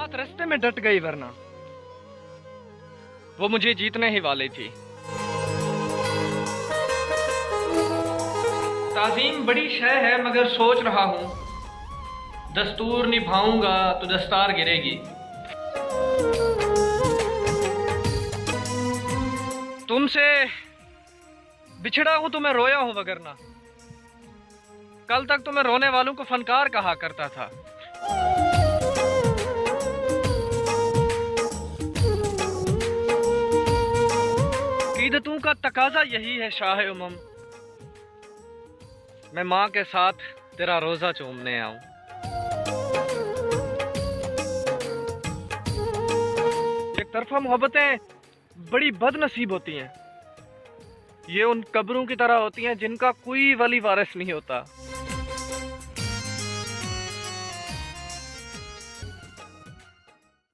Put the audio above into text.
बात रास्ते में डट गई, वरना वो मुझे जीतने ही वाली थी। ताजीम बड़ी शय है, मगर सोच रहा हूं दस्तूर निभाऊंगा तो दस्तार गिरेगी। तुमसे बिछड़ा हूं तो मैं रोया हूं, वगरना कल तक तो मैं रोने वालों को फनकार कहा करता था। कीदतों का तकाजा यही है शाह उमम, मैं माँ के साथ तेरा रोजा चूमने आऊं। एक तरफा मोहब्बतें बड़ी बदनसीब होती हैं, ये उन कब्रों की तरह होती हैं जिनका कोई वली वारिस नहीं होता।